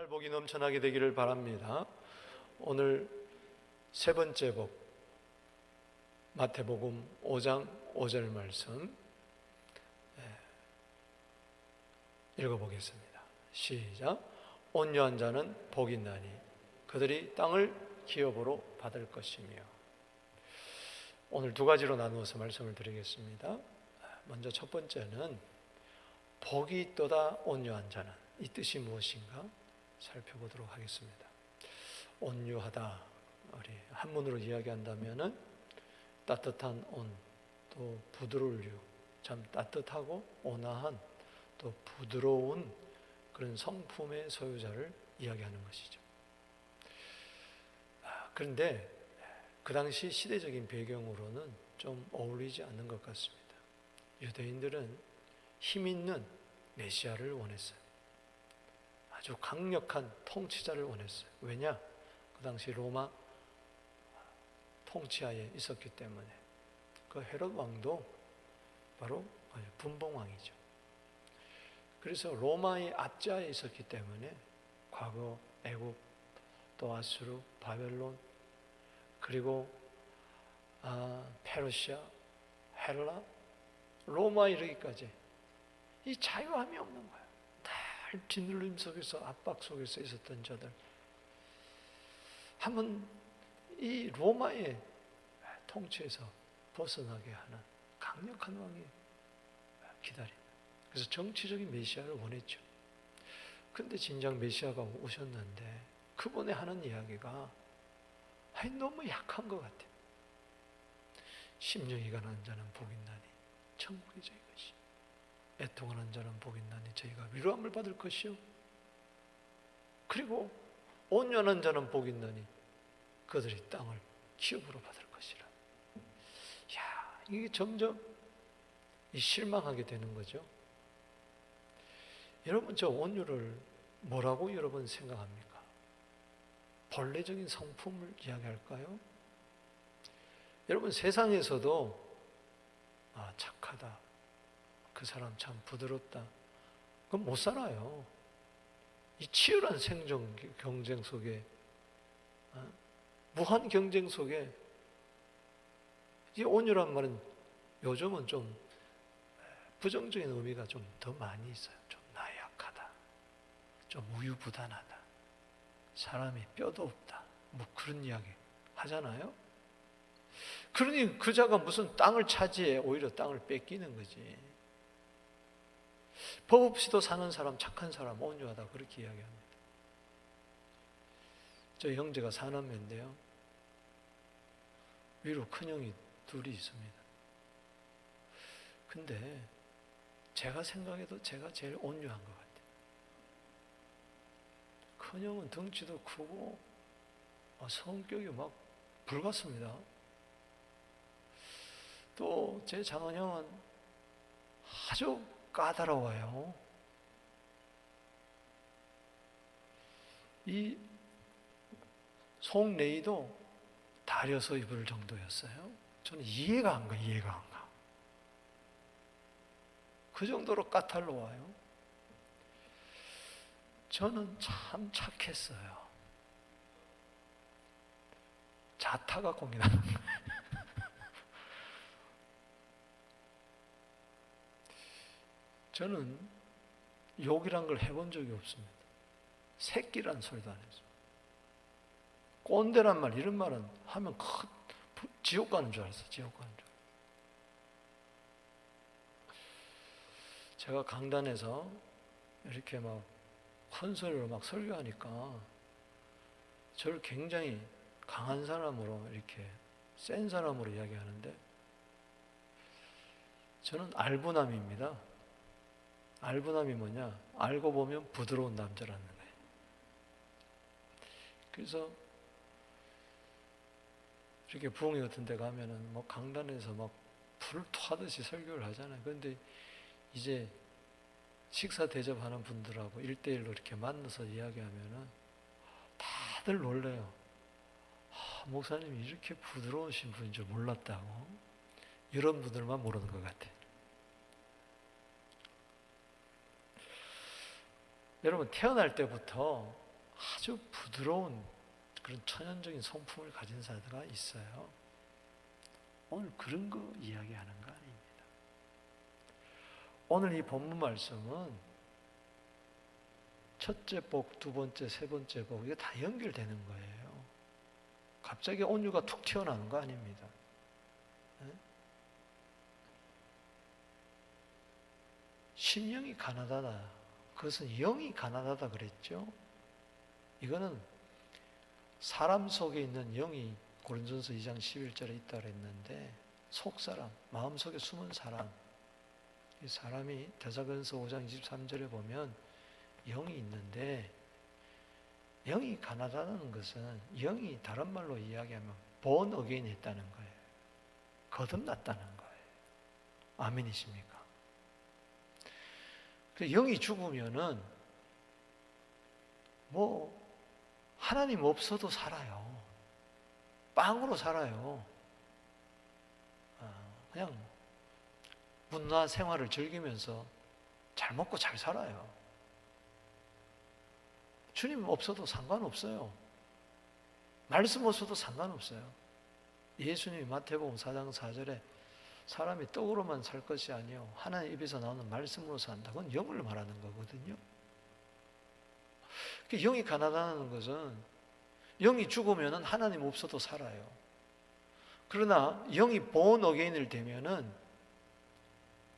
복이 넘쳐나게 되기를 바랍니다. 오늘 세 번째 복, 마태복음 5장 5절 말씀 읽어보겠습니다. 시작. 온유한 자는 복이 있나니 그들이 땅을 기업으로 받을 것이며. 오늘 두 가지로 나누어서 말씀을 드리겠습니다. 먼저 첫 번째는 복이 있도다 온유한 자는, 이 뜻이 무엇인가 살펴보도록 하겠습니다. 온유하다, 우리 한문으로 이야기한다면은 따뜻한 온, 또 부드러울 유, 참 따뜻하고 온화한 또 부드러운 그런 성품의 소유자를 이야기하는 것이죠. 그런데 그 당시 시대적인 배경으로는 좀 어울리지 않는 것 같습니다. 유대인들은 힘 있는 메시아를 원했어요. 아주 강력한 통치자를 원했어요. 왜냐? 그 당시 로마 통치하에 있었기 때문에. 그 헤롯 왕도 바로 분봉왕이죠. 그래서 로마의 압제하에 있었기 때문에 과거 애굽, 또 아수르, 바벨론, 그리고 페르시아, 헬라, 로마 이르기까지 이 자유함이 없는 거예요. 늘 짓눌림 속에서, 압박 속에서 있었던 자들, 한번 이 로마의 통치에서 벗어나게 하는 강력한 왕이 기다립니다. 그래서 정치적인 메시아를 원했죠. 그런데 진정 메시아가 오셨는데 그분의 하는 이야기가 너무 약한 것 같아요. 심령이 가난한 자는 복이 있나니 천국이 저희 것이, 애통하는 자는 복이 있나니 저희가 위로함을 받을 것이요, 그리고 온유한 자는 복이 있나니 그들이 땅을 기업으로 받을 것이라. 이게 점점 실망하게 되는 거죠. 여러분, 저 온유를 뭐라고 여러분 생각합니까? 본래적인 성품을 이야기할까요? 여러분, 세상에서도 착하다, 그 사람 참 부드럽다, 그건 못 살아요. 이 치열한 생존 경쟁 속에, 무한 경쟁 속에 이 온유란 말은 요즘은 좀 부정적인 의미가 좀 더 많이 있어요. 좀 나약하다, 좀 우유부단하다, 사람이 뼈도 없다, 뭐 그런 이야기 하잖아요. 그러니 그 자가 무슨 땅을 차지해, 오히려 땅을 뺏기는 거지. 법 없이도 사는 사람, 착한 사람, 온유하다, 그렇게 이야기합니다. 저 형제가 사남매인데요, 위로 큰형이 둘이 있습니다. 근데 제가 생각해도 제가 제일 온유한 것 같아요. 큰형은 덩치도 크고 성격이 막 불같습니다. 또 제 장은형은 아주 까다로워요. 이 속내의도 다려서 입을 정도였어요. 저는 이해가 안 가. 그 정도로 까탈로워요. 저는 참 착했어요. 자타가 공인하는 거예요. 저는 욕이란 걸 해본 적이 없습니다. 새끼란 소리도 안 했어요. 꼰대란 말, 이런 말은 하면 지옥 가는 줄 알았어요. 지옥 가는 줄. 제가 강단에서 이렇게 막 큰 소리로 막 설교하니까 저를 굉장히 강한 사람으로, 이렇게 센 사람으로 이야기하는데, 저는 알부남입니다. 알부남이 뭐냐? 알고 보면 부드러운 남자라는 거예요. 그래서 이렇게 부흥회 같은 데 가면은 뭐 강단에서 막 불을 토하듯이 설교를 하잖아요. 그런데 이제 식사 대접하는 분들하고 1대1로 이렇게 만나서 이야기하면은 다들 놀래요. 목사님이 이렇게 부드러우신 분인 줄 몰랐다고. 이런 분들만 모르는 것 같아요. 여러분, 태어날 때부터 아주 부드러운 그런 천연적인 성품을 가진 자가 있어요. 오늘 그런 거 이야기하는 거 아닙니다. 오늘 이 본문 말씀은 첫째 복, 두 번째, 세 번째 복, 이게 다 연결되는 거예요. 갑자기 온유가 툭 튀어나오는 거 아닙니다. 심령이 가난하다. 그것은 영이 가난하다 그랬죠. 이거는 사람 속에 있는 영이 고린도전서 2장 11절에 있다 그랬는데 속사람, 마음속에 숨은 사람, 이 사람이 데살로니가서 5장 23절에 보면 영이 있는데 영이 가난하다는 것은 영이 다른 말로 이야기하면 born again 했다는 거예요. 거듭났다는 거예요. 아멘이십니까? 영이 죽으면은 뭐 하나님 없어도 살아요. 빵으로 살아요. 그냥 문화 생활을 즐기면서 잘 먹고 잘 살아요. 주님 없어도 상관없어요. 말씀 없어도 상관없어요. 예수님이 마태복음 4장 4절에 사람이 떡으로만 살 것이 아니요 하나님 입에서 나오는 말씀으로 산다. 그건 영을 말하는 거거든요. 영이 가난하다는 것은 영이 죽으면 하나님 없어도 살아요. 그러나 영이 born again을 되면은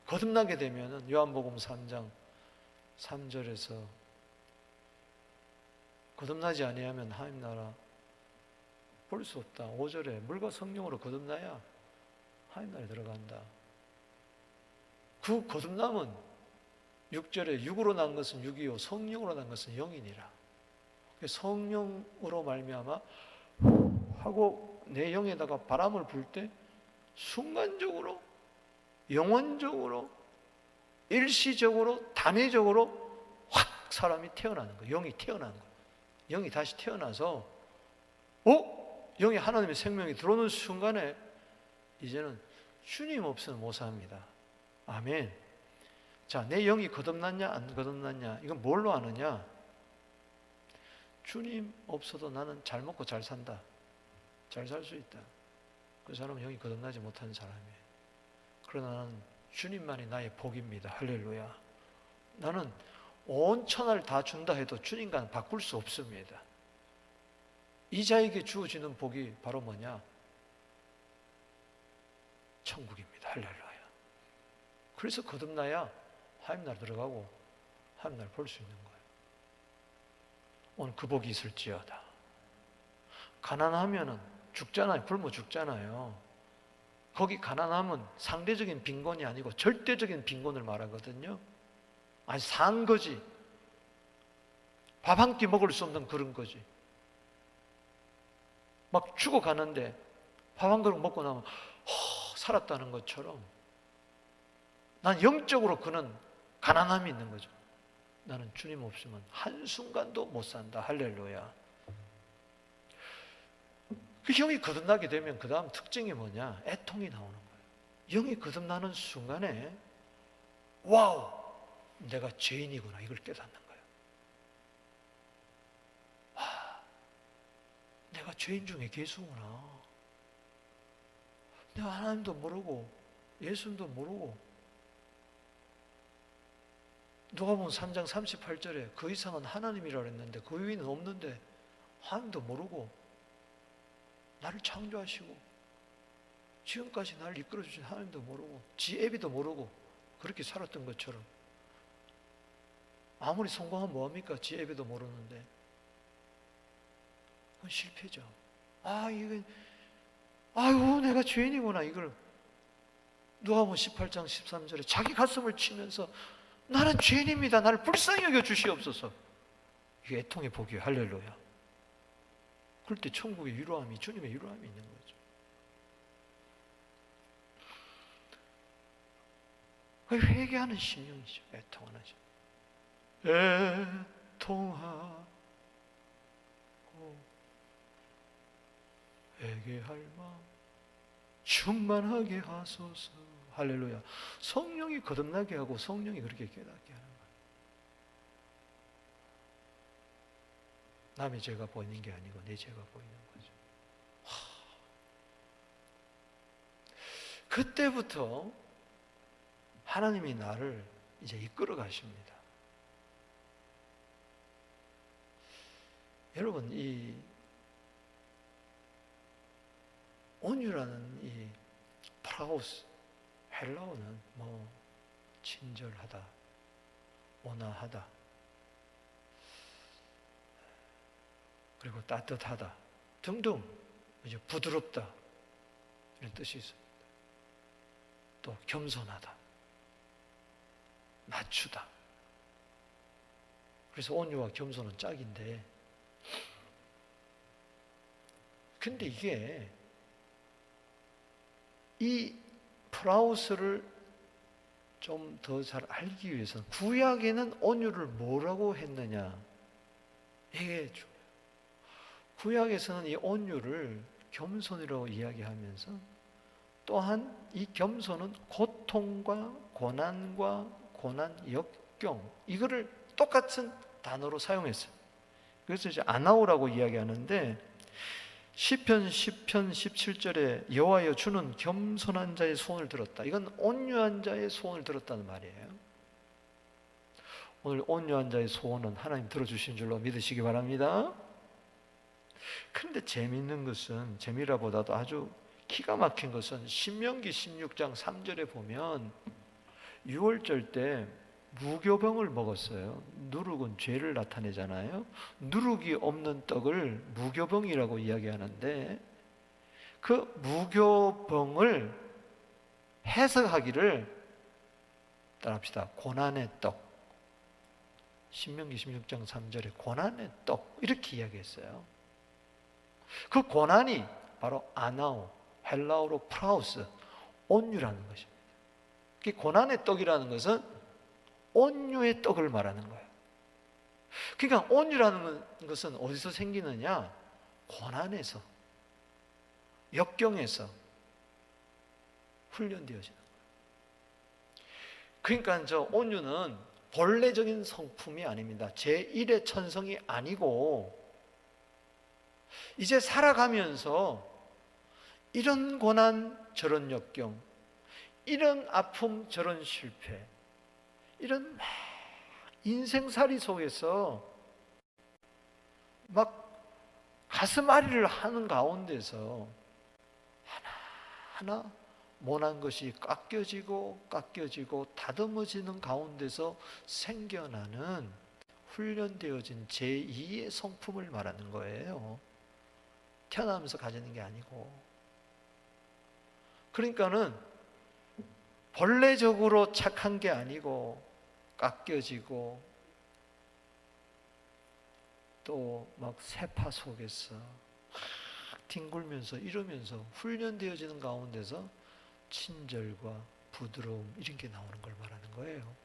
거듭나게 되면은 요한복음 3장 3절에서 거듭나지 아니하면 하나님 나라 볼 수 없다. 5절에 물과 성령으로 거듭나야 하나님 나라에 들어간다. 그 거듭남은 6절에 육으로 난 것은 육이요 성령으로 난 것은 영이니라. 성령으로 말미암아 하고 내 영에다가 바람을 불 때 순간적으로 영원적으로 일시적으로 단회적으로 확 사람이 태어나는 거예요. 영이 태어나는 거예요. 영이 다시 태어나서 영이 하나님의 생명이 들어오는 순간에 이제는 주님 없으면 못 삽니다. 아멘. 자, 내 영이 거듭났냐 안 거듭났냐 이건 뭘로 아느냐? 주님 없어도 나는 잘 먹고 잘 산다. 잘 살 수 있다. 그 사람은 영이 거듭나지 못하는 사람이에요. 그러나 나는 주님만이 나의 복입니다. 할렐루야. 나는 온 천하를 다 준다 해도 주님과는 바꿀 수 없습니다. 이 자에게 주어지는 복이 바로 뭐냐? 천국입니다. 할렐루야. 그래서 거듭나야 하나님 나라 들어가고 하나님 나라 볼 수 있는 거예요. 오늘 그 복이 있을지어다. 가난하면은 죽잖아요. 굶어 죽잖아요. 거기 가난함은 상대적인 빈곤이 아니고 절대적인 빈곤을 말하거든요. 아니 산 거지. 밥 한 끼 먹을 수 없는 그런 거지. 막 죽어가는데 밥 한 그릇 먹고 나면 살았다는 것처럼 난 영적으로 그는 가난함이 있는 거죠. 나는 주님 없으면 한순간도 못 산다. 할렐루야. 그 영이 거듭나게 되면 그 다음 특징이 뭐냐? 애통이 나오는 거예요. 영이 거듭나는 순간에 와우! 내가 죄인이구나 이걸 깨닫는 거예요. 내가 죄인 중에 괴수구나. 내가 하나님도 모르고 예수님도 모르고 누가복음 3장 38절에 그 이상은 하나님이라 그랬는데 그 위는 없는데 하나님도 모르고 나를 창조하시고 지금까지 나를 이끌어주신 하나님도 모르고 지 애비도 모르고 그렇게 살았던 것처럼 아무리 성공하면 뭐합니까? 지 애비도 모르는데 그건 실패죠. 아이고 내가 죄인이구나 이걸 누가복음 18장 13절에 자기 가슴을 치면서 나는 죄인입니다. 나를 불쌍히 여겨 주시옵소서. 이게 애통의 복이에요. 할렐루야. 그럴 때 천국의 위로함이 주님의 위로함이 있는 거죠. 회개하는 심령이죠. 애통하는 심령. 애통하고 회개할 마음 충만하게 하소서. 할렐루야. 성령이 거듭나게 하고 성령이 그렇게 깨닫게 하는 남의 죄가 보이는 게 아니고 내 죄가 보이는 거죠. 그때부터 하나님이 나를 이제 이끌어 가십니다. 여러분, 이 온유라는 이 프라우스, 헬라어는 뭐 친절하다, 온화하다, 그리고 따뜻하다 등등 이제 부드럽다 이런 뜻이 있습니다. 또 겸손하다, 낮추다. 그래서 온유와 겸손은 짝인데, 근데 이게 이 프라우스를 좀 더 잘 알기 위해서는 구약에는 온유를 뭐라고 했느냐, 이게 중요해요. 구약에서는 이 온유를 겸손이라고 이야기하면서 또한 이 겸손은 고통과 고난과 고난 역경, 이거를 똑같은 단어로 사용했어요. 그래서 이제 아나우라고 이야기하는데, 시편 10편 17절에 여호와여 주는 겸손한 자의 소원을 들었다. 이건 온유한 자의 소원을 들었다는 말이에요. 오늘 온유한 자의 소원은 하나님 들어주신 줄로 믿으시기 바랍니다. 그런데 재미있는 것은, 재미라보다도 아주 기가 막힌 것은 신명기 16장 3절에 보면 유월절 때 무교병을 먹었어요. 누룩은 죄를 나타내잖아요. 누룩이 없는 떡을 무교병이라고 이야기하는데, 그 무교병을 해석하기를 따라합시다. 고난의 떡. 신명기 16장 3절에 고난의 떡 이렇게 이야기했어요. 그 고난이 바로 아나오, 헬라어로 프라우스, 온유라는 것입니다. 그 고난의 떡이라는 것은 온유의 떡을 말하는 거예요. 그러니까 온유라는 것은 어디서 생기느냐? 고난에서, 역경에서 훈련되어지는 거예요. 그러니까 저 온유는 본래적인 성품이 아닙니다. 제1의 천성이 아니고, 이제 살아가면서 이런 고난 저런 역경, 이런 아픔 저런 실패, 이런 막 인생살이 속에서 막 가슴앓이를 하는 가운데서 하나하나 모난 것이 깎여지고 다듬어지는 가운데서 생겨나는 훈련되어진 제2의 성품을 말하는 거예요. 태어나면서 가지는 게 아니고. 그러니까는 본래적으로 착한 게 아니고 깎여지고 또 막 세파 속에서 막 뒹굴면서 이러면서 훈련되어지는 가운데서 친절과 부드러움 이런 게 나오는 걸 말하는 거예요.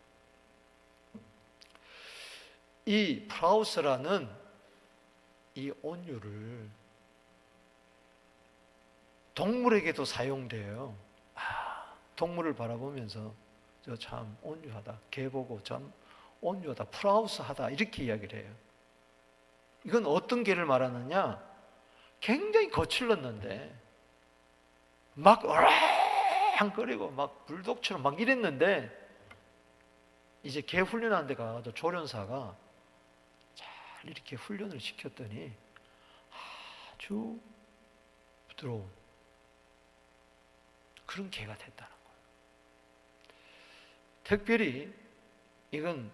이 프라우스라는 이 온유를 동물에게도 사용돼요. 동물을 바라보면서 저 참 온유하다, 개 보고 참 온유하다, 프라우스하다 이렇게 이야기를 해요. 이건 어떤 개를 말하느냐? 굉장히 거칠렀는데 막 어랑거리고 막 불독처럼 막 이랬는데, 이제 개 훈련하는 데 가서 조련사가 잘 이렇게 훈련을 시켰더니 아주 부드러운 그런 개가 됐다는 거예요. 특별히 이건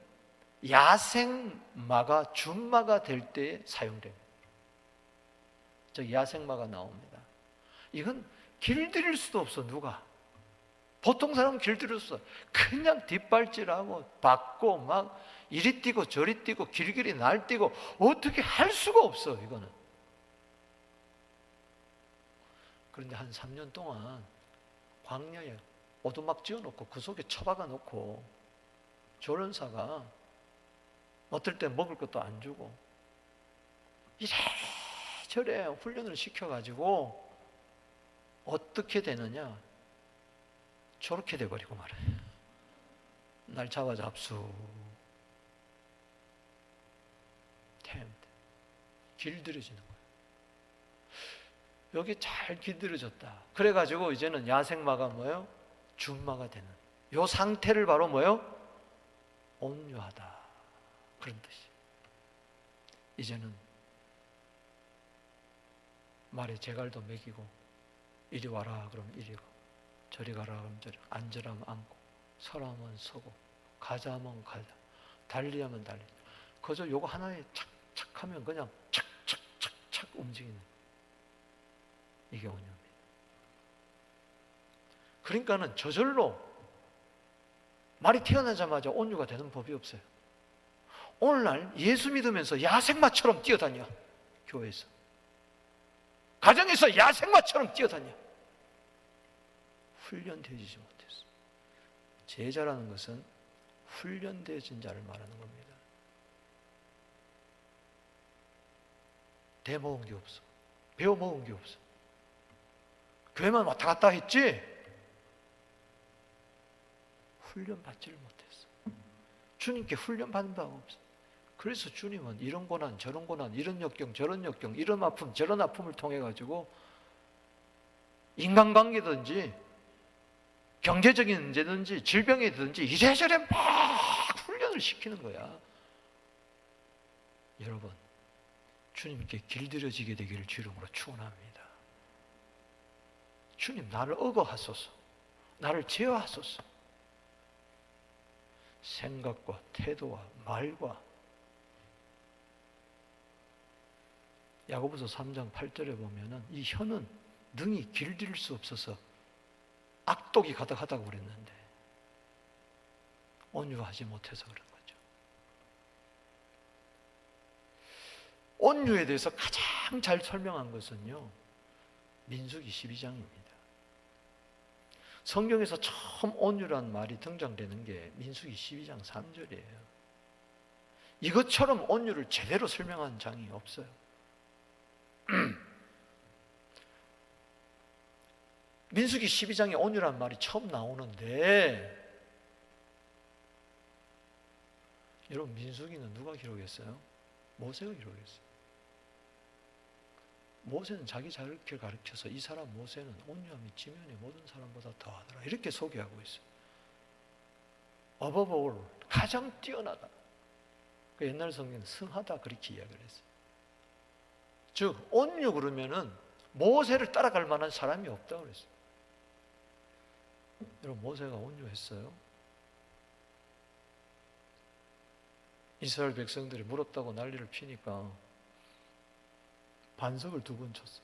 야생마가 준마가 될 때 사용됩니다. 저 야생마가 나옵니다. 이건 길들일 수도 없어. 누가 보통 사람은 길들일 수 없어. 그냥 뒷발질하고 받고 막 이리 뛰고 저리 뛰고 길길이 날뛰고 어떻게 할 수가 없어. 이거는. 그런데 한 3년 동안 광야에 오두막 지어놓고 그 속에 처박아 놓고 조련사가 어떨 때 먹을 것도 안 주고 이래저래 훈련을 시켜가지고 어떻게 되느냐, 저렇게 돼버리고 말아요. 날 잡아 잡수. 길들여지는 거예요. 여기 잘 길들여졌다. 그래가지고 이제는 야생마가 뭐예요? 준마가 되는 이 상태를 바로 뭐예요? 온유하다, 그런 뜻이. 이제는 말에 제갈도 먹이고, 이리 와라 그러면 이리고, 저리 가라 그러면 저리, 앉으라면 앉고, 서라면 서고, 가자면 가자, 달리하면 달리. 그저 요거 하나에 착착 하면 그냥 착착착착 움직이는, 이게 온유입니다. 그러니까는 저절로 말이 태어나자마자 온유가 되는 법이 없어요. 오늘날 예수 믿으면서 야생마처럼 뛰어다녀. 교회에서, 가정에서 야생마처럼 뛰어다녀. 훈련되어지지 못했어. 제자라는 것은 훈련되어진 자를 말하는 겁니다. 대먹은 게 없어. 배워먹은 게 없어. 교회만 왔다 갔다 했지 훈련 받지를 못했어. 주님께 훈련 받은 바가 없어. 그래서 주님은 이런 고난 저런 고난, 이런 역경 저런 역경, 이런 아픔 저런 아픔을 통해 가지고 인간관계든지 경제적인 문제든지 질병이든지 이래저래 막 훈련을 시키는 거야. 여러분, 주님께 길들여지게 되기를 주 이름으로 축원합니다. 주님, 나를 억어하소서, 나를 제어하소서. 생각과 태도와 말과. 야고보서 3장 8절에 보면은 이 혀는 능히 길들일 수 없어서 악독이 가득하다고 그랬는데 온유하지 못해서 그런 거죠. 온유에 대해서 가장 잘 설명한 것은요, 민수기 12장입니다. 성경에서 처음 온유란 말이 등장되는 게 민수기 12장 3절이에요. 이것처럼 온유를 제대로 설명한 장이 없어요. 민수기 12장에 온유란 말이 처음 나오는데, 여러분, 민수기는 누가 기록했어요? 모세가 기록했어요. 모세는 자기 자식을 가르쳐서 이 사람 모세는 온유함이 지면의 모든 사람보다 더하더라, 이렇게 소개하고 있어요. above all, 가장 뛰어나다. 그 옛날 성경은 승하다 그렇게 이야기를 했어요. 즉 온유 그러면은 모세를 따라갈 만한 사람이 없다고 그랬어요. 여러분, 모세가 온유했어요? 이스라엘 백성들이 물었다고 난리를 피니까 반석을 2번 쳤어.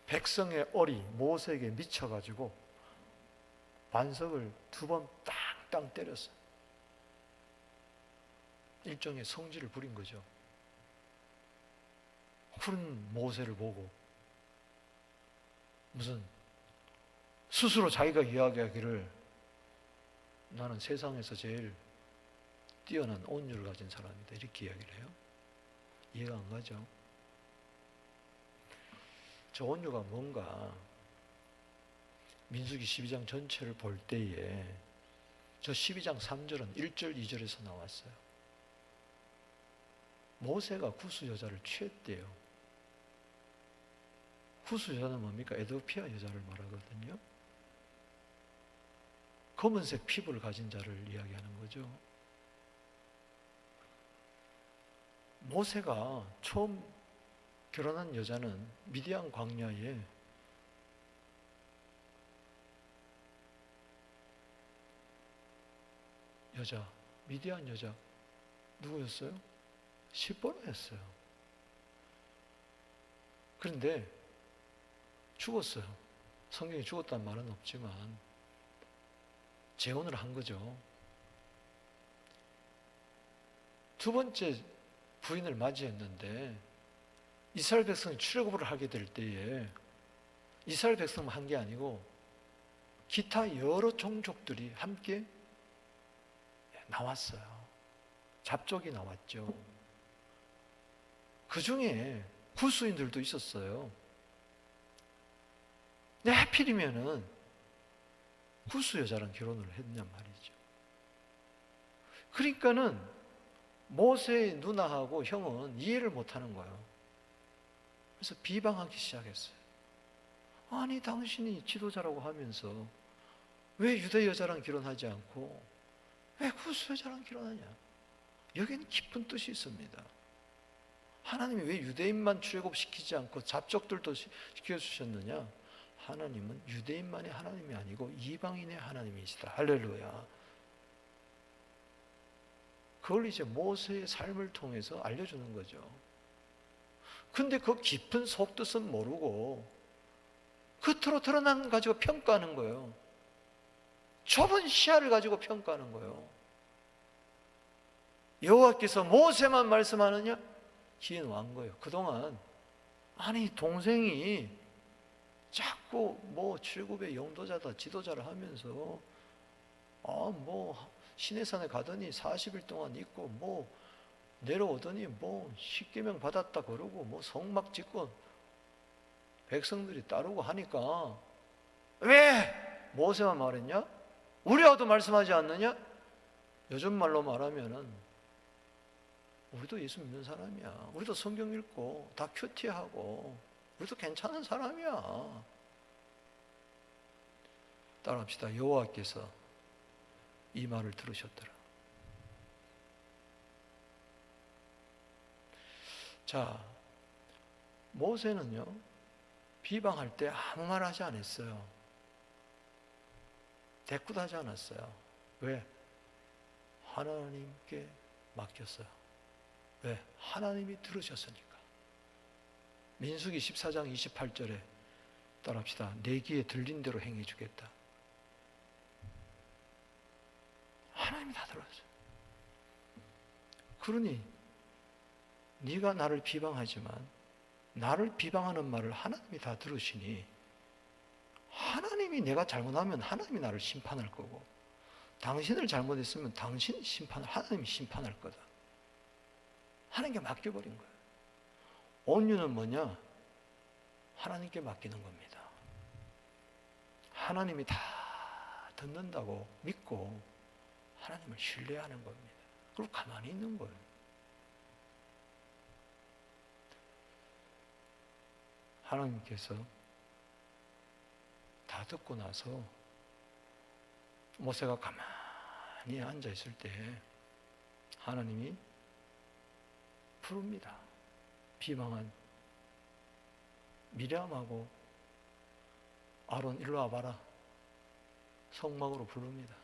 백성의 얼이 모세에게 미쳐가지고 반석을 2번 땅땅 때렸어. 일종의 성질을 부린 거죠. 푸른 모세를 보고 무슨 스스로 자기가 이야기하기를 나는 세상에서 제일 뛰어난 온유를 가진 사람이다, 이렇게 이야기를 해요. 이해가 안 가죠? 저 온유가 뭔가 민수기 12장 전체를 볼 때에 저 12장 3절은 1절 2절에서 나왔어요. 모세가 구스 여자를 취했대요. 구스 여자는 뭡니까? 에도피아 여자를 말하거든요. 검은색 피부를 가진 자를 이야기하는 거죠. 모세가 처음 결혼한 여자는 미디안 광야에 여자, 미디안 여자 누구였어요? 시보라였어요. 그런데 죽었어요. 성경에 죽었다는 말은 없지만 재혼을 한 거죠. 2번째 부인을 맞이했는데 이스라엘 백성이 출애굽을 하게 될 때에 이스라엘 백성만 한 게 아니고 기타 여러 종족들이 함께 나왔어요. 잡족이 나왔죠. 그 중에 구스인들도 있었어요. 근데 하필이면은 구스 여자랑 결혼을 했냔 말이죠. 그러니까는 모세의 누나하고 형은 이해를 못하는 거예요. 그래서 비방하기 시작했어요. 아니 당신이 지도자라고 하면서 왜 유대 여자랑 결혼하지 않고 왜 구스 여자랑 결혼하냐? 여기는 깊은 뜻이 있습니다. 하나님이 왜 유대인만 출애굽시키지 않고 잡족들도 시켜주셨느냐? 하나님은 유대인만의 하나님이 아니고 이방인의 하나님이시다. 할렐루야. 그걸 이제 모세의 삶을 통해서 알려주는 거죠. 근데 그 깊은 속뜻은 모르고 겉으로 드러난 것 가지고 평가하는 거예요. 좁은 시야를 가지고 평가하는 거예요. 여호와께서 모세만 말씀하느냐? 기회는 완 거예요. 그동안 아니 동생이 자꾸 뭐 출굽의 영도자다 지도자를 하면서 뭐 시내산에 가더니 40일 동안 있고 뭐 내려오더니 뭐 십계명 받았다 그러고 뭐 성막 짓고 백성들이 따르고 하니까 왜 모세만 말했냐? 우리와도 말씀하지 않느냐? 요즘 말로 말하면은 우리도 예수 믿는 사람이야. 우리도 성경 읽고 다 큐티하고 우리도 괜찮은 사람이야. 따라합시다. 여호와께서 이 말을 들으셨더라. 자, 모세는요 비방할 때 아무 말 하지 않았어요. 대꾸도 하지 않았어요. 왜? 하나님께 맡겼어요. 왜? 하나님이 들으셨으니까. 민수기 14장 28절에 따라합시다. 내 귀에 들린 대로 행해 주겠다. 하나님이 다 들었어요. 그러니 네가 나를 비방하지만 나를 비방하는 말을 하나님이 다 들으시니 하나님이 내가 잘못하면 하나님이 나를 심판할 거고 당신을 잘못했으면 하나님이 심판할 거다. 하나님께 맡겨버린 거예요. 온유는 뭐냐? 하나님께 맡기는 겁니다. 하나님이 다 듣는다고 믿고 하나님을 신뢰하는 겁니다. 그리고 가만히 있는 거예요. 하나님께서 다 듣고 나서 모세가 가만히 앉아 있을 때 하나님이 부릅니다. 비방한 미리암하고 아론 일로 와봐라. 성막으로 부릅니다.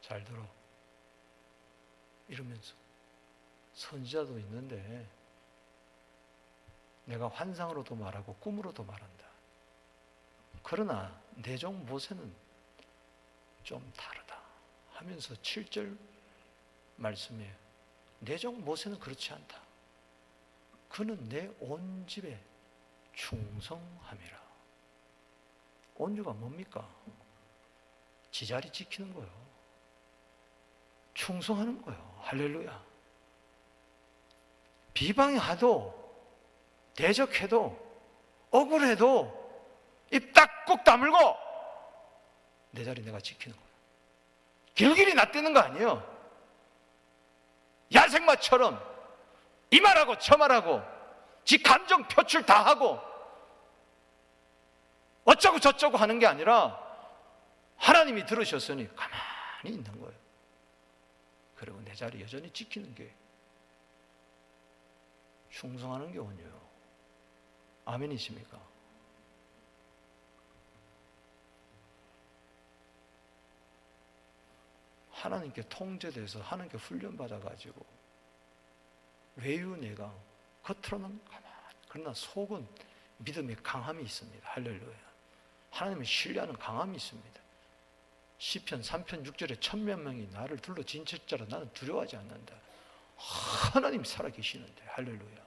잘 들어. 이러면서 선지자도 있는데 내가 환상으로도 말하고 꿈으로도 말한다. 그러나 내 종 모세는 좀 다르다 하면서 7절 말씀에 내 종 모세는 그렇지 않다. 그는 내 온 집에 충성함이라. 온유가 뭡니까? 지자리 지키는 거예요. 충성하는 거예요. 할렐루야. 비방하도 대적해도 억울해도 입 딱 꼭 다물고 내 자리 내가 지키는 거예요. 길길이 낯대는 거 아니에요. 야생마처럼 이 말하고 저 말하고 지 감정 표출 다 하고 어쩌고 저쩌고 하는 게 아니라 하나님이 들으셨으니 가만히 있는 거예요. 그리고 내 자리 여전히 지키는 게 충성하는 게 온유요. 아멘이십니까? 하나님께 통제돼서 하나님께 훈련받아가지고 외유내강 겉으로는 가만 그러나 속은 믿음의 강함이 있습니다. 할렐루야. 하나님을 신뢰하는 강함이 있습니다. 시편 3편 6절에 1000몇 명이 나를 둘러 진칠자라 나는 두려워하지 않는다. 하나님이 살아계시는데 할렐루야.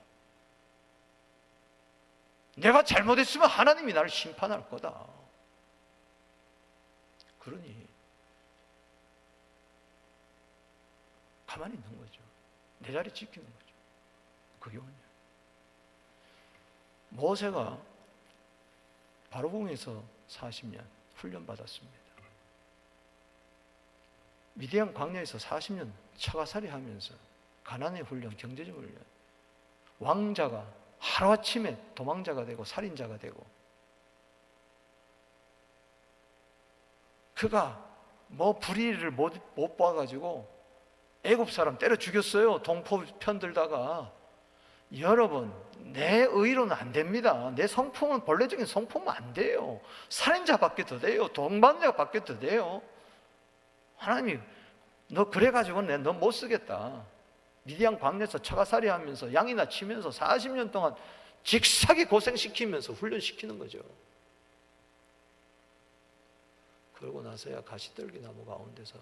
내가 잘못했으면 하나님이 나를 심판할 거다. 그러니 가만히 있는 거죠. 내 자리 지키는 거죠. 그게 뭐냐? 모세가 바로궁에서 40년 훈련받았습니다. 미디안 광야에서 40년 처가살이 하면서 가난의 훈련, 경제적 훈련, 왕자가 하루아침에 도망자가 되고 살인자가 되고, 그가 뭐 불의를 못 봐가지고 애굽 사람 때려 죽였어요. 동포 편들다가. 여러분, 내 의로는 안 됩니다. 내 성품은, 본래적인 성품은 안 돼요. 살인자밖에 더 돼요. 동반자밖에 더 돼요. 하나님이 너 그래가지고 내가 너 못 쓰겠다. 미디안 광야에서 처가살이 하면서 양이나 치면서 40년 동안 직사게 고생시키면서 훈련시키는 거죠. 그러고 나서야 가시떨기 나무 가운데서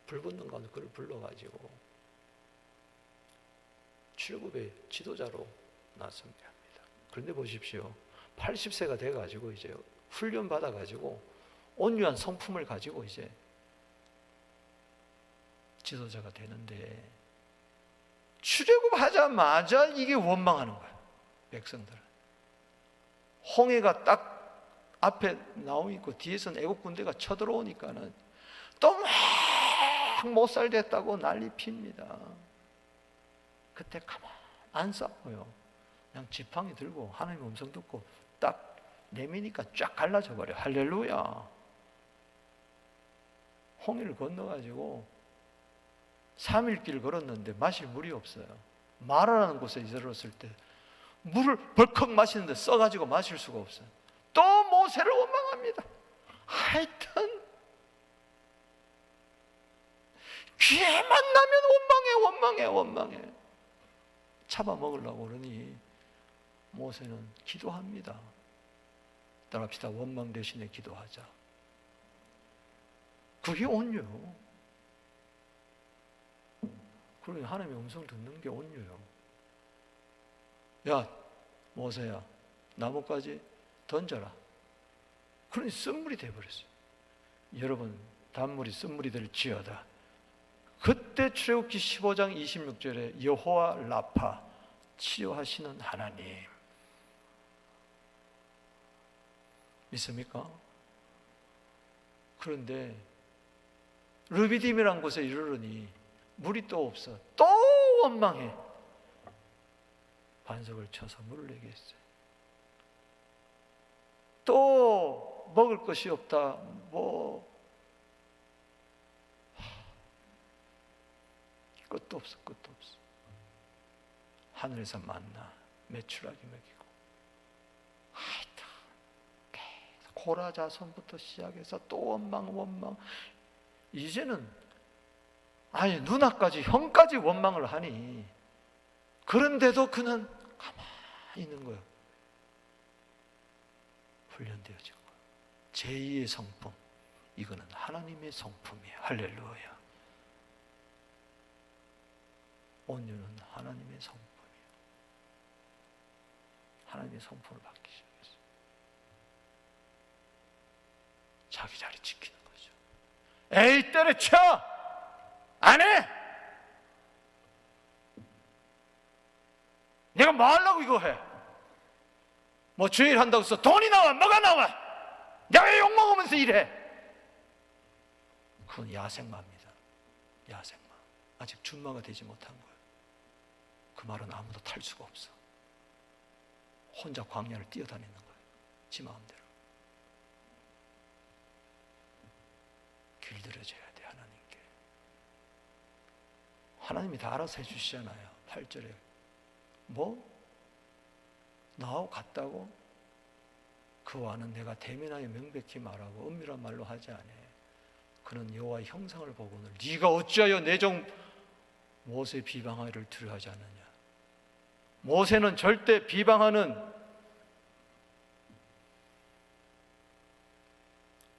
불 붙는 가운데 그를 불러가지고 출굽의 지도자로 나섭니다. 그런데 보십시오. 80세가 돼가지고 이제 훈련 받아가지고 온유한 성품을 가지고 이제 지도자가 되는데, 출애굽하자마자 이게 원망하는 거예요. 백성들은. 홍해가 딱 앞에 나오 있고 뒤에서는 애국 군대가 쳐들어오니까는 또 막 못살됐다고 난리 핍니다. 그때 가만 안 싸워요. 그냥 지팡이 들고 하나님 음성 듣고 딱 내미니까 쫙 갈라져 버려. 할렐루야. 홍해를 건너가지고 3일 길 걸었는데 마실 물이 없어요. 마라라는 곳에 이르렀을 때 물을 벌컥 마시는데 써가지고 마실 수가 없어요. 또 모세를 원망합니다. 하여튼 기회만 나면 원망해. 잡아먹으려고 그러니 모세는 기도합니다. 따라합시다. 원망 대신에 기도하자. 그게 온유요. 그러니 하나님의 음성 듣는 게 온유요. 야, 모세야, 나뭇가지 던져라. 그러니 쓴물이 되어버렸어요. 여러분, 단물이 쓴물이 될지어다. 그때 출애굽기 15장 26절에 여호와 라파, 치료하시는 하나님. 믿습니까? 그런데 르비딤이라는 곳에 이르르니 물이 또 없어. 또 원망해. 반석을 쳐서 물을 내게 했어요. 또 먹을 것이 없다. 끝도 없어. 하늘에서 만나 메추라기 먹이고, 하여튼 계속 고라자손부터 시작해서 또 원망. 이제는 아니 누나까지 형까지 원망을 하니, 그런데도 그는 가만히 있는 거예요. 훈련되어진 거예요. 제2의 성품, 이거는 하나님의 성품이에요. 할렐루야. 온유는 하나님의 성품이에요. 하나님의 성품을 받기 시작했어요. 자기 자리 지키는 거죠. 에이, 때려쳐! 안 해! 내가 뭐 하려고 이거 해? 뭐 주일 한다고 해서 돈이 나와, 뭐가 나와? 내가 왜 욕먹으면서 일해? 그건 야생마입니다. 야생마. 아직 준마가 되지 못한 거예요. 그 말은 아무도 탈 수가 없어. 혼자 광야를 뛰어다니는 거예요. 지 마음대로. 길들여져야 돼, 하나님께. 하나님이 다 알아서 해주시잖아요. 8절에 뭐? 나하고 같다고? 그와는 내가 대면하여 명백히 말하고 은밀한 말로 하지 않아. 그는 여호와의 형상을 보고는 네가 어찌하여 내 종 모세 비방하기를 두려워하지 않느냐. 모세는 절대 비방하는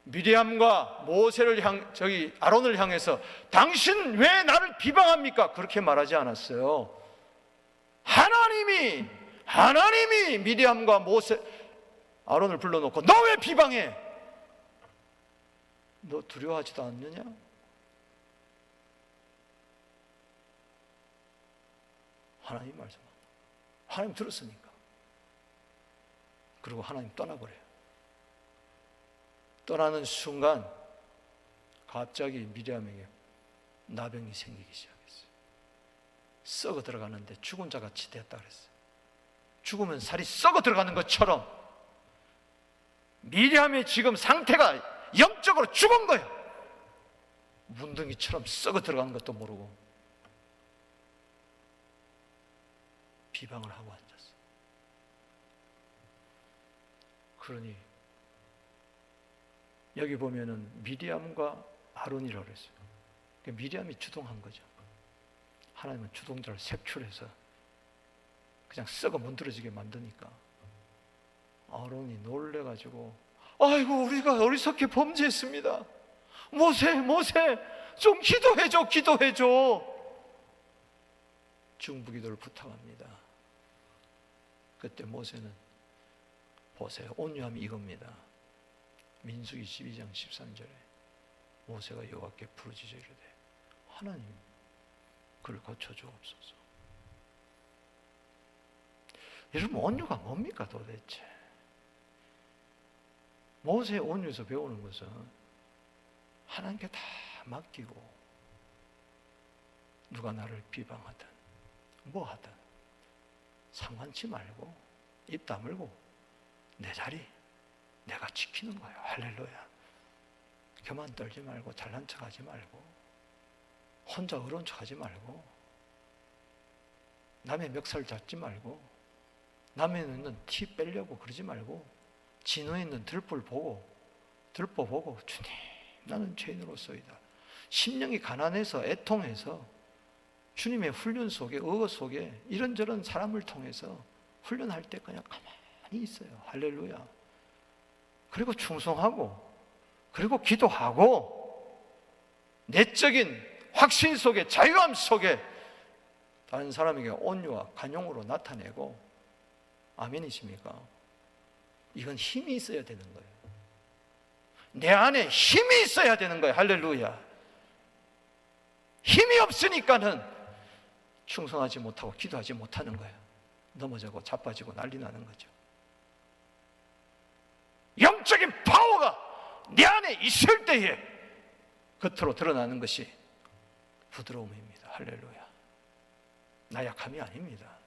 미리암과 모세를 아론을 향해서 당신 왜 나를 비방합니까? 그렇게 말하지 않았어요. 하나님이 미리암과 아론을 불러놓고 너 왜 비방해? 너 두려워하지도 않느냐? 하나님 말씀. 하나님 들었으니까. 그리고 하나님 떠나버려요. 떠나는 순간 갑자기 미리암에게 나병이 생기기 시작했어요. 썩어 들어가는데 죽은 자 같이 됐다 그랬어요. 죽으면 살이 썩어 들어가는 것처럼 미리암의 지금 상태가 영적으로 죽은 거예요. 문둥이처럼 썩어 들어가는 것도 모르고 비방을 하고 앉았어요. 그러니 여기 보면은 미리암과 아론이라고 그랬어요. 미리암이 주동한 거죠. 하나님은 주동자를 색출해서 그냥 썩어 문드러지게 만드니까 아론이 놀래가지고 아이고 우리가 어리석게 범죄했습니다. 모세 좀 기도해줘. 중부기도를 부탁합니다. 그때 모세는 보세요. 온유함이 이겁니다. 민수기 12장 13절에 모세가 여호와께 부르짖어 이르되 하나님 그를 고쳐주옵소서. 여러분 온유가 뭡니까 도대체? 모세의 온유에서 배우는 것은 하나님께 다 맡기고 누가 나를 비방하든 뭐하든 상관치 말고 입 다물고 내 자리 내가 지키는 거예요. 할렐루야. 교만 떨지 말고 잘난 척하지 말고 혼자 어려운 척하지 말고 남의 멱살 잡지 말고 남의 있는 티 빼려고 그러지 말고 진호에 있는 들보 보고 주님 나는 죄인으로서이다. 심령이 가난해서 애통해서 주님의 훈련 속에 의어 속에 이런저런 사람을 통해서 훈련할 때 그냥 가만히 있어요. 할렐루야. 그리고 충성하고 그리고 기도하고 내적인 확신 속에 자유함 속에 다른 사람에게 온유와 관용으로 나타내고 아멘이십니까? 이건 힘이 있어야 되는 거예요. 내 안에 힘이 있어야 되는 거예요. 할렐루야. 힘이 없으니까는 충성하지 못하고 기도하지 못하는 거예요. 넘어지고 자빠지고 난리 나는 거죠. 영적인 파워가 내 안에 있을 때에 겉으로 드러나는 것이 부드러움입니다. 할렐루야. 나약함이 아닙니다.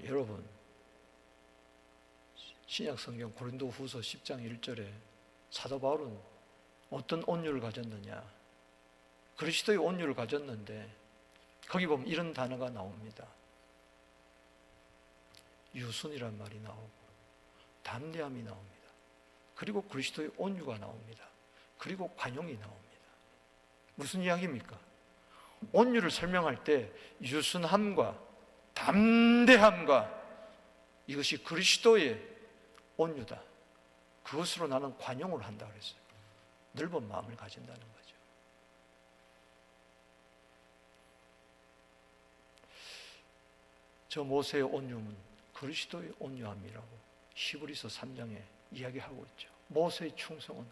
여러분 신약성경 고린도후서 10장 1절에 사도 바울은 어떤 온유를 가졌느냐? 그리스도의 온유를 가졌는데 거기 보면 이런 단어가 나옵니다. 유순이란 말이 나오고 담대함이 나옵니다. 그리고 그리스도의 온유가 나옵니다. 그리고 관용이 나옵니다. 무슨 이야기입니까? 온유를 설명할 때 유순함과 담대함과 이것이 그리스도의 온유다. 그것으로 나는 관용을 한다 그랬어요. 넓은 마음을 가진다는 거죠. 저 모세의 온유는 그리스도의 온유함이라고 히브리서 3장에 이야기하고 있죠. 모세의 충성은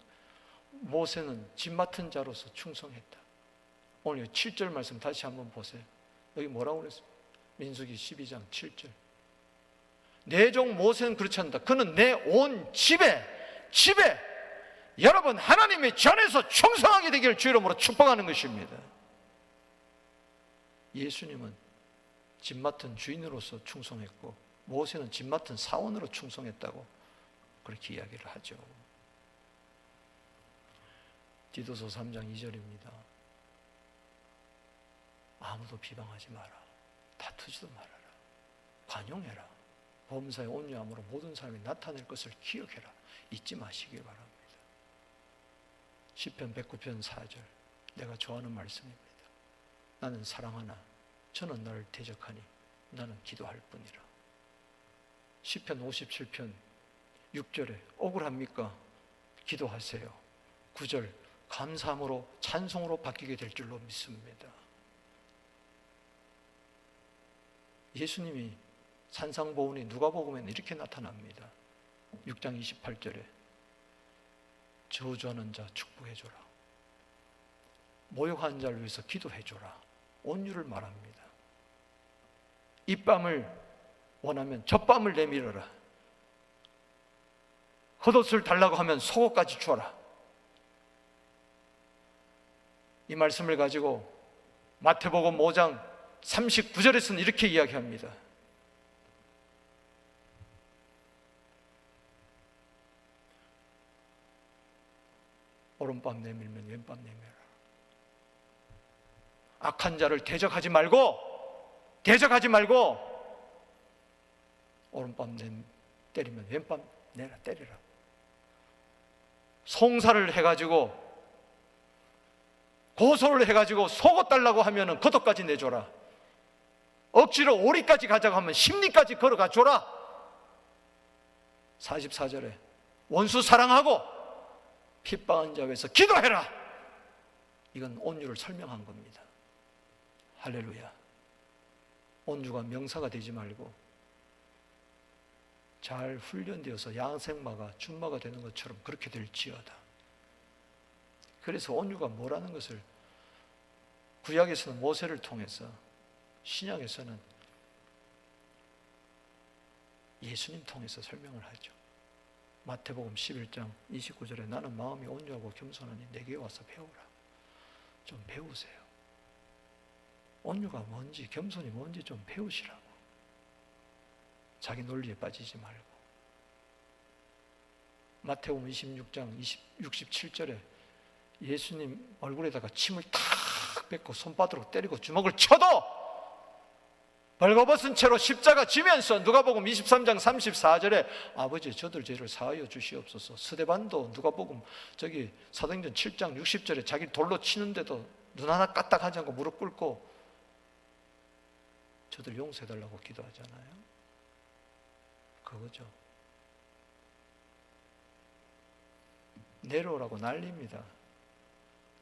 모세는 집 맡은 자로서 충성했다. 오늘 7절 말씀 다시 한번 보세요. 여기 뭐라고 그랬어요? 민수기 12장 7절. 내 종 모세는 그렇지 않다. 그는 내 온 집에 여러분 하나님의 전에서 충성하게 되기를 주 이름으로 축복하는 것입니다. 예수님은 집 맡은 주인으로서 충성했고 모세는 집 맡은 사원으로 충성했다고 그렇게 이야기를 하죠. 디도서 3장 2절입니다. 아무도 비방하지 마라. 다투지도 말아라. 관용해라. 범사의 온유함으로 모든 사람이 나타낼 것을 기억해라. 잊지 마시기 바랍니다. 시편 109편 4절 내가 좋아하는 말씀입니다. 나는 사랑하나 저는 나를 대적하니 나는 기도할 뿐이라. 시편 57편 6절에 억울합니까? 기도하세요. 9절 감사함으로 찬송으로 바뀌게 될 줄로 믿습니다. 예수님이 산상보훈이 누가복음에는 이렇게 나타납니다. 6장 28절에 저주하는 자 축복해줘라. 모욕하는 자를 위해서 기도해줘라. 온유를 말합니다. 입밤을 원하면 젖밤을 내밀어라. 겉옷을 달라고 하면 속옷까지 주어라. 이 말씀을 가지고 마태복음 5장 39절에서는 이렇게 이야기합니다. 오른밤 내밀면 왼밤 내밀어라. 악한 자를 대적하지 말고 오른밤 때리면 왼밤 내라 때리라. 송사를 해가지고 고소를 해가지고 속옷달라고 하면은 겉옷까지 내줘라. 억지로 오리까지 가자고 하면 심리까지 걸어가 줘라. 44절에 원수 사랑하고 핍박한 자 위해서 기도해라. 이건 온유를 설명한 겁니다. 할렐루야. 온유가 명사가 되지 말고 잘 훈련되어서 야생마가 준마가 되는 것처럼 그렇게 될지어다. 그래서 온유가 뭐라는 것을 구약에서는 모세를 통해서, 신약에서는 예수님 통해서 설명을 하죠. 마태복음 11장 29절에 나는 마음이 온유하고 겸손하니 내게 와서 배우라. 좀 배우세요. 온유가 뭔지, 겸손이 뭔지 좀 배우시라고. 자기 논리에 빠지지 말고. 마태복음 26장 67절에 예수님 얼굴에다가 침을 탁 뱉고 손바닥으로 때리고 주먹을 쳐도 벌거벗은 채로 십자가 지면서, 누가복음 23장 34절에 아버지 저들 죄를 사하여 주시옵소서. 스데반도 누가복음 사도행전 7장 60절에 자기 돌로 치는데도 눈 하나 까딱하지 않고 무릎 꿇고 저들 용서해달라고 기도하잖아요. 그거죠. 내려오라고 난립니다.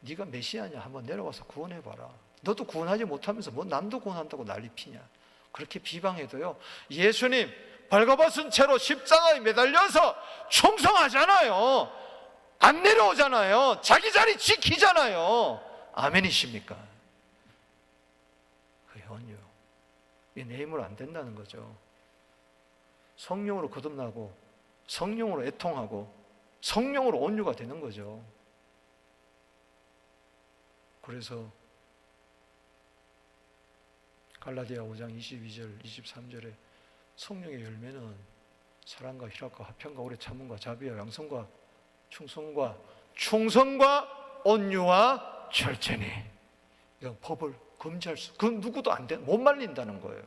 네가 메시아냐? 한번 내려와서 구원해봐라. 너도 구원하지 못하면서 뭐 남도 구원한다고 난리 피냐? 그렇게 비방해도요, 예수님 벌거벗은 채로 십자가에 매달려서 충성하잖아요. 안 내려오잖아요. 자기 자리 지키잖아요. 아멘이십니까? 그게 온유. 이게 내 힘으로 안 된다는 거죠. 성령으로 거듭나고 성령으로 애통하고 성령으로 온유가 되는 거죠. 그래서 갈라디아 5장 22절 23절에 성령의 열매는 사랑과 희락과 화평과 오래 참음과 자비와 양성과 충성과 온유와 절제니. 이건 법을 금지할 그건 누구도 안 돼, 못 말린다는 거예요.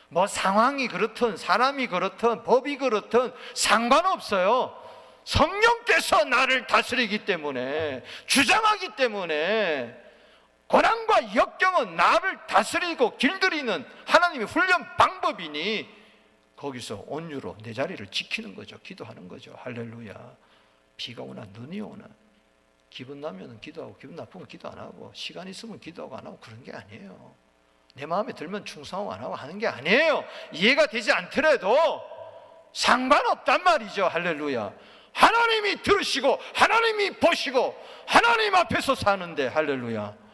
뭐 상황이 그렇든 사람이 그렇든 법이 그렇든 상관없어요. 성령께서 나를 다스리기 때문에, 주장하기 때문에, 고난과 역경은 나를 다스리고 길들이는 하나님의 훈련 방법이니 거기서 온유로 내 자리를 지키는 거죠. 기도하는 거죠. 할렐루야. 비가 오나 눈이 오나 기분 나면 기도하고 기분 나쁘면 기도 안 하고 시간 있으면 기도하고 안 하고 그런 게 아니에요. 내 마음에 들면 충성하고 안 하고 하는 게 아니에요. 이해가 되지 않더라도 상관없단 말이죠. 할렐루야. 하나님이 들으시고 하나님이 보시고 하나님 앞에서 사는데, 할렐루야.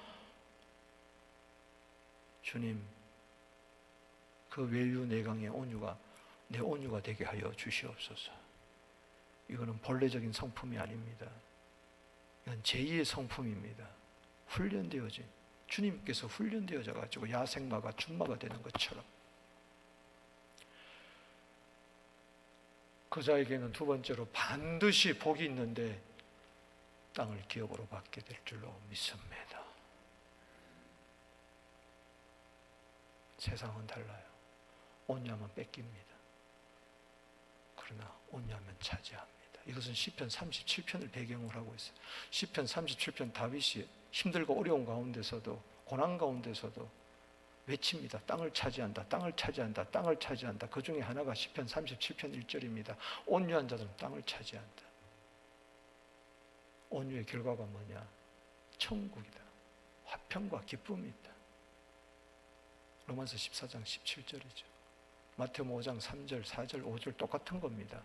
주님, 그 외유내강의 온유가 내 온유가 되게 하여 주시옵소서. 이거는 본래적인 성품이 아닙니다. 이건 제2의 성품입니다. 훈련되어진, 주님께서 훈련되어져 가지고 야생마가 준마가 되는 것처럼. 그 자에게는 두 번째로 반드시 복이 있는데 땅을 기업으로 받게 될 줄로 믿습니다. 세상은 달라요. 온유하면 뺏깁니다. 그러나 온유하면 차지합니다. 이것은 시편 37편을 배경으로 하고 있어요. 시편 37편 다윗이 힘들고 어려운 가운데서도, 고난 가운데서도 외칩니다. 땅을 차지한다, 땅을 차지한다, 땅을 차지한다. 그 중에 하나가 시편 37편 1절입니다. 온유한 자들은 땅을 차지한다. 온유의 결과가 뭐냐? 천국이다. 화평과 기쁨이 있다. 로마서 14장 17절이죠. 마태복음 5장 3절, 4절, 5절 똑같은 겁니다.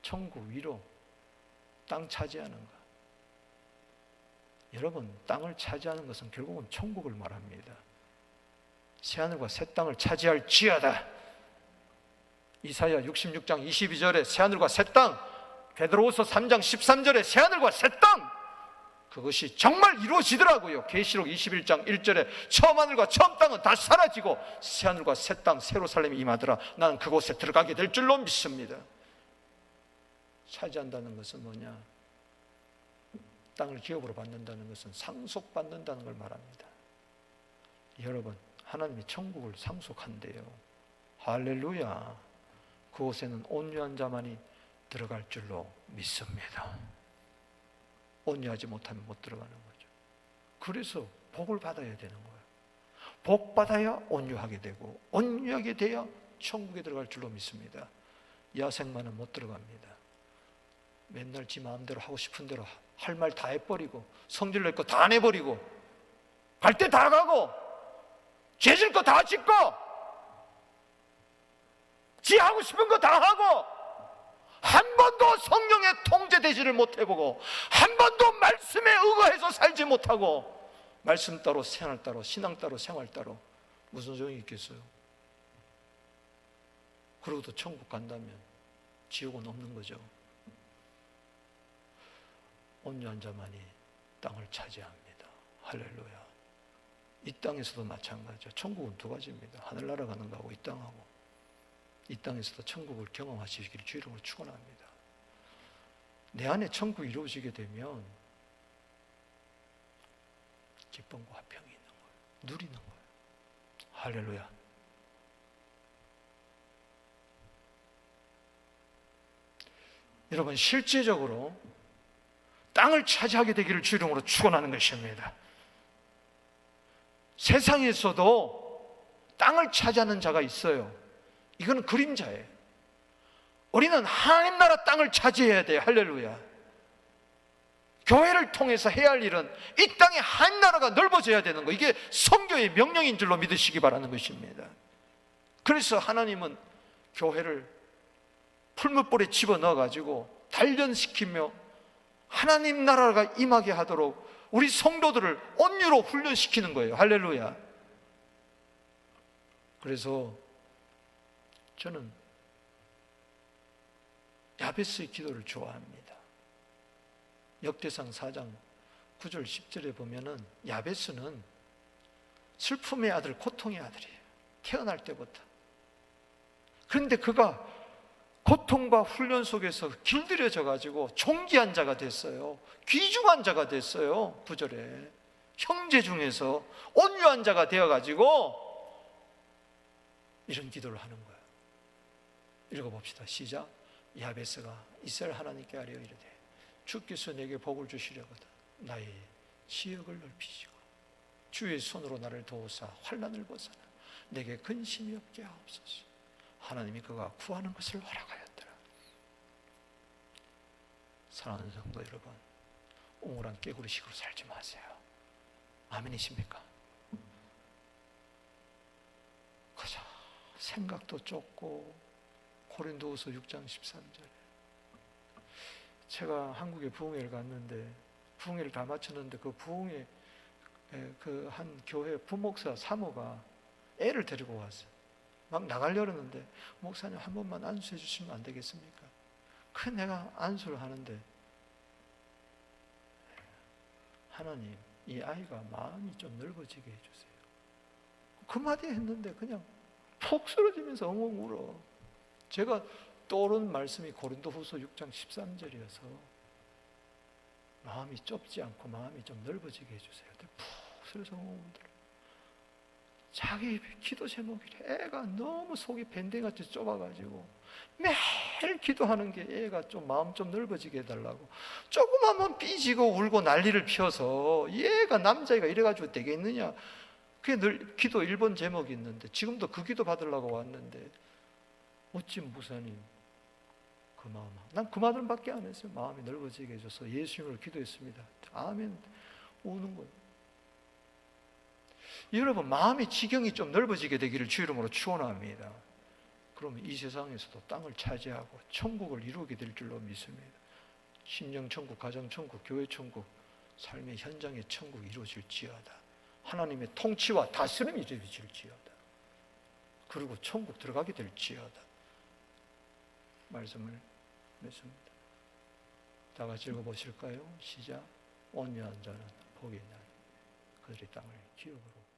천국 위로 땅 차지하는 것. 여러분, 땅을 차지하는 것은 결국은 천국을 말합니다. 새하늘과 새 땅을 차지할지어다. 이사야 66장 22절에 새하늘과 새 땅, 베드로후서 3장 13절에 새하늘과 새 땅, 그것이 정말 이루어지더라고요. 계시록 21장 1절에 처음 하늘과 처음 땅은 다 사라지고 새 하늘과 새 땅 새로 살림이 임하더라. 나는 그곳에 들어가게 될 줄로 믿습니다. 차지한다는 것은 뭐냐? 땅을 기업으로 받는다는 것은 상속받는다는 걸 말합니다. 여러분, 하나님이 천국을 상속한대요. 할렐루야. 그곳에는 온유한 자만이 들어갈 줄로 믿습니다. 온유하지 못하면 못 들어가는 거죠. 그래서 복을 받아야 되는 거예요. 복 받아야 온유하게 되고 온유하게 돼야 천국에 들어갈 줄로 믿습니다. 야생마는 못 들어갑니다. 맨날 지 마음대로 하고 싶은 대로 할 말 다 해버리고 성질 낼 거 다 내버리고 갈 때 다 가고 죄질 거 다 짓고 지 하고 싶은 거 다 하고 한 번도 성령의 통제되지를 못해보고 한 번도 말씀에 의거해서 살지 못하고 말씀 따로 생활 따로 신앙 따로 생활 따로 무슨 소용이 있겠어요? 그러고도 천국 간다면 지옥은 없는 거죠. 온유한 자만이 땅을 차지합니다. 할렐루야. 이 땅에서도 마찬가지죠. 천국은 두 가지입니다. 하늘나라 가는 거하고 이 땅하고. 이 땅에서도 천국을 경험하시기를 주 이름으로 축원합니다. 내 안에 천국이 이루어지게 되면 기쁨과 화평이 있는 거예요. 누리는 거예요. 할렐루야. 여러분, 실제적으로 땅을 차지하게 되기를 주 이름으로 축원하는 것입니다. 세상에서도 땅을 차지하는 자가 있어요. 이거는 그림자예요. 우리는 하나님 나라 땅을 차지해야 돼요. 할렐루야. 교회를 통해서 해야 할 일은 이 땅에 하나님 나라가 넓어져야 되는 거, 이게 성교의 명령인 줄로 믿으시기 바라는 것입니다. 그래서 하나님은 교회를 풀무불에 집어넣어가지고 단련시키며 하나님 나라가 임하게 하도록 우리 성도들을 온유로 훈련시키는 거예요. 할렐루야. 그래서 저는 야베스의 기도를 좋아합니다. 역대상 4장 9절 10절에 보면은 야베스는 슬픔의 아들, 고통의 아들이에요. 태어날 때부터. 그런데 그가 고통과 훈련 속에서 길들여져 가지고 존귀한 자가 됐어요. 귀중한 자가 됐어요. 9절에 형제 중에서 온유한 자가 되어 가지고 이런 기도를 하는 거예요. 읽어봅시다. 시작. 야베스가 이스라엘 하나님께 아뢰어 이르되 주께서 내게 복을 주시려거든 나의 지역을 넓히시고 주의 손으로 나를 도우사 환난을 벗어나 내게 근심이 없게 하옵소서. 하나님이 그가 구하는 것을 허락하였더라. 사랑하는 성도 여러분, 옹울한 깨구리식으로 살지 마세요. 아멘이십니까? 그저 생각도 좁고. 고린도후서 6장 13절. 제가 한국에 부흥회를 갔는데 부흥회를 다 마쳤는데 그 부흥회 그 한 교회 부목사 사모가 애를 데리고 왔어요. 막 나가려는데 목사님 한 번만 안수해 주시면 안 되겠습니까? 그 내가 안수를 하는데 하나님 이 아이가 마음이 좀 넓어지게 해주세요. 그 마디 했는데 그냥 폭 쓰러지면서 엉엉 울어. 제가 떠오른 말씀이 고린도후서 6장 13절이어서 마음이 좁지 않고 마음이 좀 넓어지게 해주세요. 푹 쓰러져 엉엉 울더라. 자기 기도 제목이 애가 너무 속이 밴댕이같이 좁아가지고 매일 기도하는 게 애가 좀 마음 좀 넓어지게 해달라고 조그마한 삐지고 울고 난리를 피워서 얘가 남자애가 이래가지고 되겠느냐. 그게 늘 기도 1번 제목이 있는데 지금도 그 기도 받으려고 왔는데 어찌 목사님 그 마음, 난 그 말밖에 안 했어요. 마음이 넓어지게 해줘서 예수님을 기도했습니다. 아멘. 우는 거예요. 여러분 마음의 지경이 좀 넓어지게 되기를 주 이름으로 축원합니다. 그러면 이 세상에서도 땅을 차지하고 천국을 이루게 될 줄로 믿습니다. 심령천국, 가정천국, 교회천국, 삶의 현장의 천국이 이루어질지어다. 하나님의 통치와 다스림이 이루어질지어다. 그리고 천국 들어가게 될지어다. 말씀을 맺습니다. 다 같이 읽어보실까요? 시작. 온유한 자는 복이 있나니 그들의 땅을 기업으로